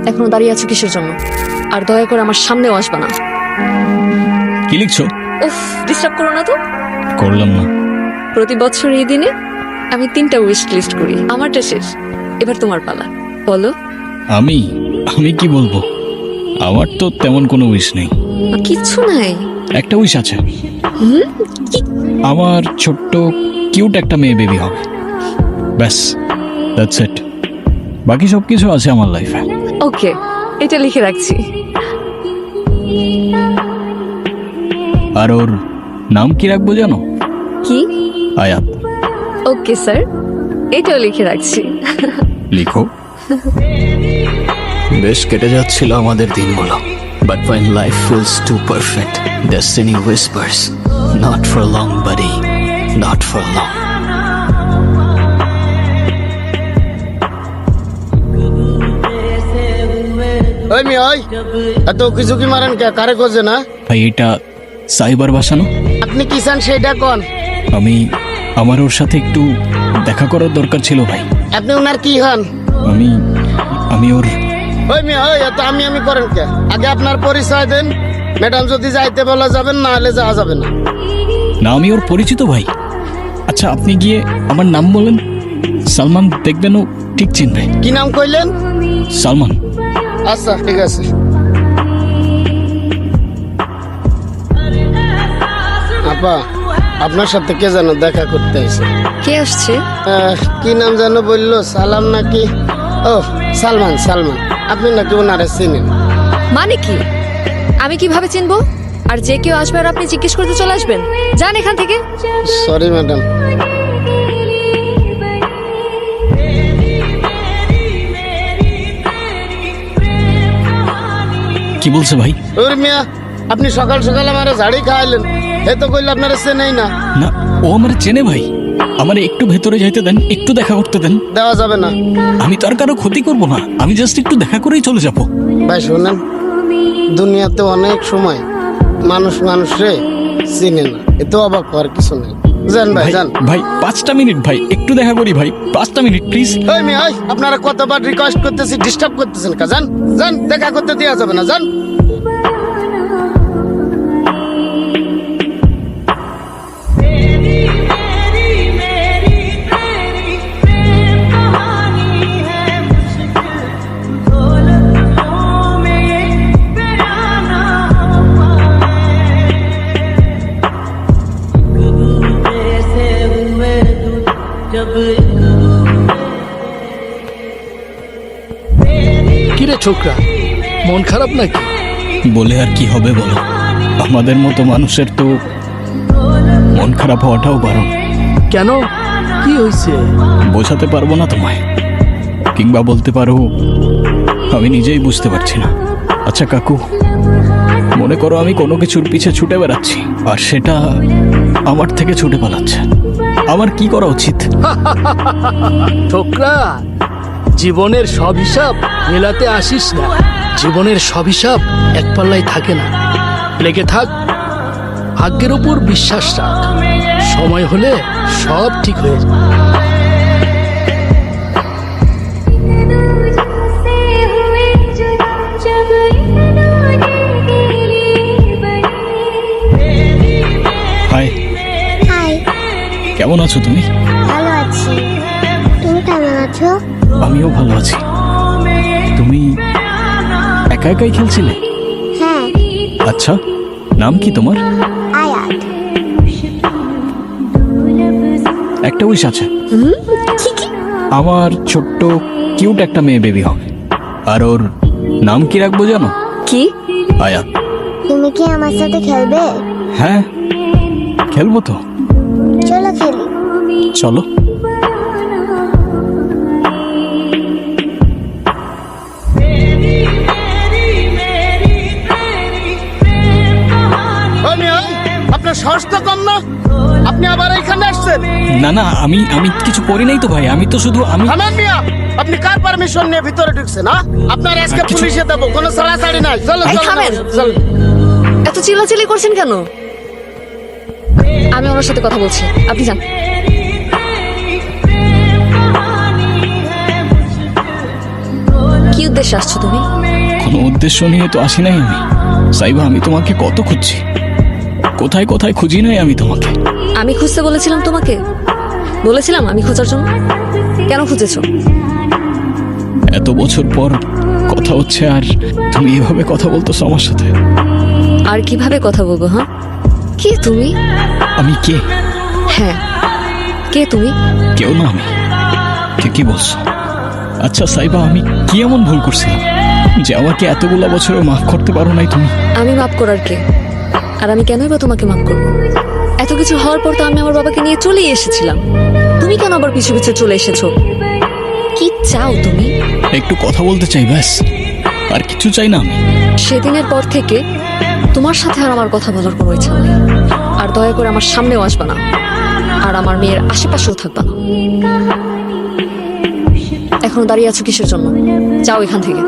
এখনো দাঁড়িয়ে আছো কিসের জন্য? আর দয়া করে আমার সামনেও আসবা না। কি লিখছো? উফ, ডিস্টার্ব করো না তো। করলাম না। প্রতি বছর এই দিনে আমি 3টা উইশ লিস্ট করি। আমারটা শেষ, এবার তোমার পালা। বলো। আমি আমি কি বলবো? আমার তো তেমন কোনো উইশ নেই। কিচ্ছু নাই? একটা উইশ আছে। কি? আমার ছোট্ট কিউট একটা মেয়ে বেবি হবে, ব্যাস, দ্যাটস ইট। বাকি সব কিছু আছে আমার লাইফে। ওকে, এটা লিখে রাখছি। আর ওর নাম কি রাখবো জানো? কি? আয়াত। ওকে স্যার, এটাও লিখে রাখছি। লিখো। বেশ কেটে যাচ্ছিল আমাদের দিনগুলো, but when life feels too perfect, destiny whispers, not for long buddy, not for long. ওই মি ওই এত কিছু কি মারেন কে? কারে খোঁজে না? ভাই এটা সাইবার বাসানো। আপনি কি চান সেটা কোন? আমার ওর সাথে একটু দেখা করার দরকার ছিল ভাই। আপনি ওনার কি হন? আমি ওর। ওই মি ওই এত আমি করেন কে? আগে আপনার পরিচয় দেন। ম্যাডাম যদি যাইতে বলা যাবেন, না হলে যাওয়া যাবে না। না, আমি ওর পরিচিত ভাই। আচ্ছা আপনি গিয়ে আমার নাম বলেন। সালমান, দেখবেন ও ঠিক চিনবে। কি নাম কইলেন? সালমান। আচ্ছা ঠিক আছে। আপা, আপনার সাথে কে যেন দেখা করতে এসে। কে আসছে? কি নাম যেন বললো? সালাম নাকি? ও সালমান। সালমান, আপনি নাকি ওনারে চিনেন? মানে কি? আমি কিভাবে চিনবো? আর যে কেউ আসবে আর আপনি জিজ্ঞেস করতে চলে আসবেন? যান এখান থেকে। Sorry madam. কি বলছে ভাই? ওরে মিয়া, আপনি সকাল সকাল আমার ঝাড়ি খাওয়াইলেন, এ তো কইলে আপনারা চেনেই না। না, ও আমার চেনে ভাই। আমার একটু ভেতরে যাইতে দেন, একটু দেখা করতে দেন। দেওয়া যাবে না। আমি তো আর কারো ক্ষতি করব না, আমি জাস্ট একটু দেখা করেই চলে যাব। ভাই শোনেন, দুনিয়াতে অনেক সময় মানুষ মানুষরে চিনে না, এত অবাক হওয়ার কিছু নেই। যান ভাই যান। ভাই 5টা মিনিট ভাই, একটু দেখা করি ভাই, 5টা মিনিট প্লিজ। ওই মিয়া ওই, আপনারা কতবার রিকোয়েস্ট করতেছি, ডিস্টার্ব করতেছেন কা? যান যান, দেখা করতে দেওয়া যাবে না, যান। কিরে ছোকরা, মন খারাপ নাকি? বলে আর কি হবে বলো, আমাদের মতো মানুষের তো মন খারাপ হওয়াটাও বারণ। কেন, কি হয়েছে? বোঝাতে পারবো না তোমায়, কিংবা বলতে পারো আমি নিজেই বুঝতে পারছি না। আচ্ছা কাকু, মনে করো আমি কোনো কিছুর পিছে ছুটে বেড়াচ্ছি, আর সেটা আমার থেকে ছুটে পালাচ্ছে। আমার কি করা উচিত? ছোকরা, জীবনের সব হিসাব মেলাতে আসিস না। জীবনের সব হিসাব এক পাল্লায় থাকে না। লেগে থাক, ভাগ্যের উপর বিশ্বাস রাখ, সময় হলে সব ঠিক হয়ে যাবে। হাই। হাই, কেমন আছো তুমি? ভালো আছি। তুমি কেমন আছো? আমিও ভালো আছি। তুমি একা একাই খেলছিলে? হ্যাঁ, আচ্ছা, নাম কি তোমার? আয়াত। একটা উইশ আছে। কি কি? আমার ছোট্ট কিউট একটা মেয়ে বেবি হবে, আর ওর নাম কি রাখবো জানো? কি? আয়াত। তুমি কি আমার সাথে খেলবে? হ্যাঁ, খেলবো তো। চলো খেলি। চলো। ওই মিয়া ওই, আপনার সাহস তো কম না? আপনি আবার এখানে আসছেন? না না, আমি কিছু করি নাই তো ভাই, আমি তো শুধু থামেন মিয়া, আপনি কার পারমিশন নিয়ে ভিতরে ঢুকছেন? আপনার আজকে কিছু- পুলিশে দেবো, কোনো ছাড়াছাড়ি নাই। চলো এই চলো থামেন। চলো। এত চিল্লাচিল্লি করছেন কেন? আমি ওনার সাথে কথা বলছি, আপনি যান। কি উদ্দেশ্যে আসছো তুমি? কোনো উদ্দেশ্য নিয়ে তো আসি নাই আমি। সাইবা, আমি তোমাকে কত খুঁজছি, কোথায় কোথায় খুঁজি নাই আমি তোমাকে। আমি খুঁজতে বলেছিলাম তোমাকে? বলেছিলাম আমি খোঁজার জন্য? কেন খুঁজেছো? এত বছর পর কথা হচ্ছে আর তুমি এভাবে কথা বলতেছো আমার সাথে। আর কিভাবে কথা বলবো? হ্যাঁ, কে তুমি? আমি কে? হ্যাঁ, কে তুমি? কেউ না আমি। ঠিকই বলছো। আচ্ছা সাইবা, আমি কি এমন ভুল করছিলাম যে আমাকে এতগুলা বছরে মাফ করতে পারো নাই তুমি? আমি মাফ করার কে? আর আমি কেনই বা তোমাকে মাফ করবো? এত কিছু হওয়ার পর তো আমি আমার বাবাকে নিয়ে চলেই এসেছিলাম। তুমি কেন আবার পিছু পিছু চলে এসেছো? কি চাও তুমি? একটু কথা বলতে চাই, ব্যাস, আর কিছু চাই না আমি। সেদিনের পর থেকে তোমার সাথে আর আমার কথা বলার কোনো ইচ্ছা নেই। আর দয়া করে আমার সামনেও আসবা না, আর আমার মেয়ের আশেপাশেও থাকবা না। এখনো দাঁড়িয়ে আছো কিসের জন্য? যাও এখান থেকে।